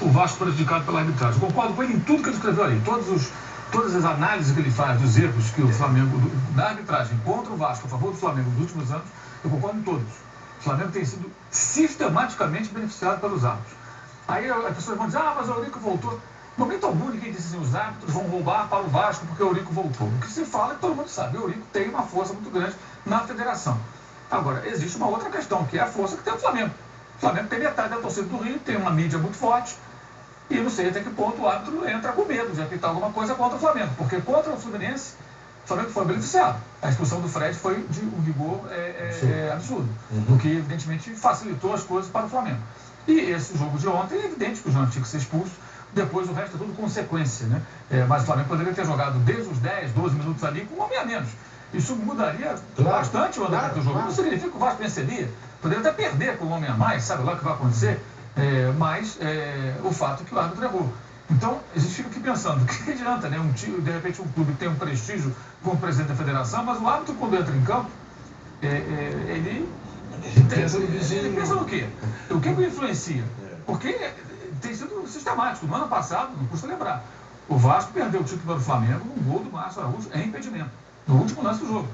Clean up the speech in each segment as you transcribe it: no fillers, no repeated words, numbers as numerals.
o Vasco prejudicado pela arbitragem. Concordo com ele em tudo que ele escreveu ali. Todas as análises que ele faz dos erros que o Flamengo, da arbitragem contra o Vasco, a favor do Flamengo nos últimos anos, eu concordo em todos. O Flamengo tem sido sistematicamente beneficiado pelos árbitros. Aí as pessoas vão dizer, mas o Eurico voltou. No momento algum, ninguém disse assim, os árbitros vão roubar para o Vasco porque o Eurico voltou. O que se fala é que todo mundo sabe, o Eurico tem uma força muito grande na federação. Agora, existe uma outra questão, que é a força que tem o Flamengo. O Flamengo tem metade da torcida do Rio, tem uma mídia muito forte, e não sei até que ponto o árbitro entra com medo de apitar alguma coisa contra o Flamengo, porque contra o Fluminense, o Flamengo foi beneficiado. A expulsão do Fred foi de um rigor absurdo, o que evidentemente facilitou as coisas para o Flamengo. E esse jogo de ontem é evidente que o João tinha que ser expulso, depois o resto é tudo consequência, né? Mas o Flamengo poderia ter jogado desde os 10, 12 minutos ali com um homem a menos. Isso mudaria bastante o andamento do jogo. Não significa que o Vasco venceria. Poderia até perder com um homem a mais, sabe lá o que vai acontecer? Mas o fato é que o árbitro errou. Então, a gente fica aqui pensando, o que adianta, né? De repente um clube tem um prestígio como presidente da federação, mas o árbitro, quando entra em campo, ele pensa no quê? O que influencia? Porque tem sido sistemático. No ano passado, não custa lembrar, o Vasco perdeu o título do Flamengo num gol do Márcio Araújo em impedimento, no último lance do jogo.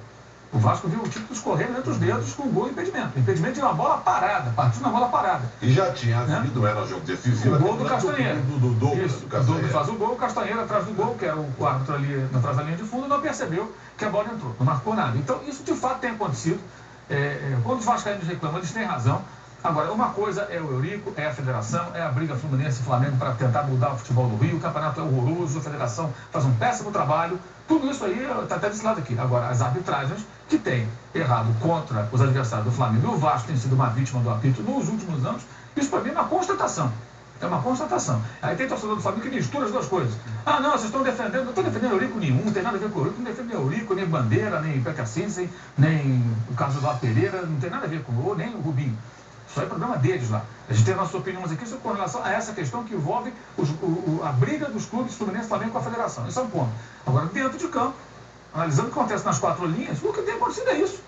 O Vasco viu o título escorrer entre os dedos com um gol em impedimento. Impedimento de uma bola parada, partiu na bola parada. E já tinha havido, era jogo decisivo. O gol do Castanheira. Do Castanheira faz o gol, o Castanheira atrás do gol, que era o árbitro ali atrás da linha de fundo, não percebeu que a bola entrou, não marcou nada. Então, isso de fato tem acontecido. Quando os vascaínos reclamam, eles têm razão. Agora, uma coisa é o Eurico, é a federação, é a briga Fluminense e Flamengo para tentar mudar o futebol do Rio, o campeonato é horroroso, a federação faz um péssimo trabalho, tudo isso aí está até desse lado aqui. Agora, as arbitragens que têm errado contra os adversários do Flamengo e o Vasco tem sido uma vítima do apito nos últimos anos, isso para mim é uma constatação. É uma constatação. Aí tem torcedor do Flamengo que mistura as duas coisas. Ah, não, vocês estão defendendo, não estou defendendo Eurico nenhum, não tem nada a ver com o Eurico, não defendo Eurico, nem Bandeira, nem Peca Cinsen, nem o Carlos Eduardo Pereira, não tem nada a ver com o nem o Rubinho. Isso aí é problema deles lá. A gente tem nossas opiniões aqui com relação a essa questão que envolve a briga dos clubes Fluminense e Flamengo com a federação. Isso é um ponto. Agora, dentro de campo, analisando o que acontece nas quatro linhas, o que tem acontecido é isso.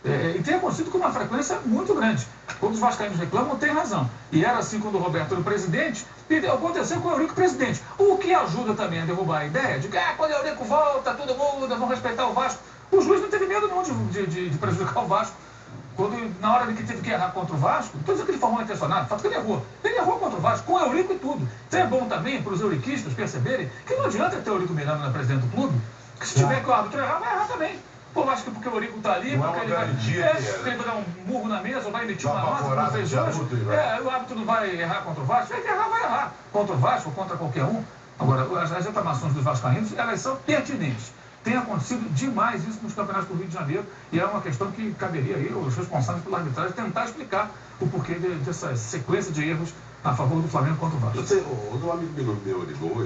E tem acontecido com uma frequência muito grande. Quando os vascaínos reclamam, tem razão. E era assim quando o Roberto era o presidente, e aconteceu com o Eurico presidente. O que ajuda também a derrubar a ideia de que quando o Eurico volta, todo mundo, vão respeitar o Vasco. O juiz não teve medo não de prejudicar o Vasco. Quando, na hora que teve que errar contra o Vasco, não estou dizendo que ele foi mal intencionado, o fato que ele errou. Ele errou contra o Vasco, com o Eurico e tudo. Então é bom também para os euriquistas perceberem que não adianta ter o Eurico Miranda na presidente do clube, que se tiver que o árbitro errar, vai errar também. Pô, acho que porque o Eurico está ali, porque ele vai dar um murro na mesa, ou vai emitir uma nota, como fez hoje. O árbitro não vai errar contra o Vasco, se ele errar, vai errar. Contra o Vasco ou contra qualquer um. Agora, as reclamações dos vascaínos, elas são pertinentes. Tem acontecido demais isso nos campeonatos do Rio de Janeiro e é uma questão que caberia aí os responsáveis pela arbitragem tentar explicar o porquê dessa sequência de erros a favor do Flamengo contra o Vasco. Um amigo meu ligou,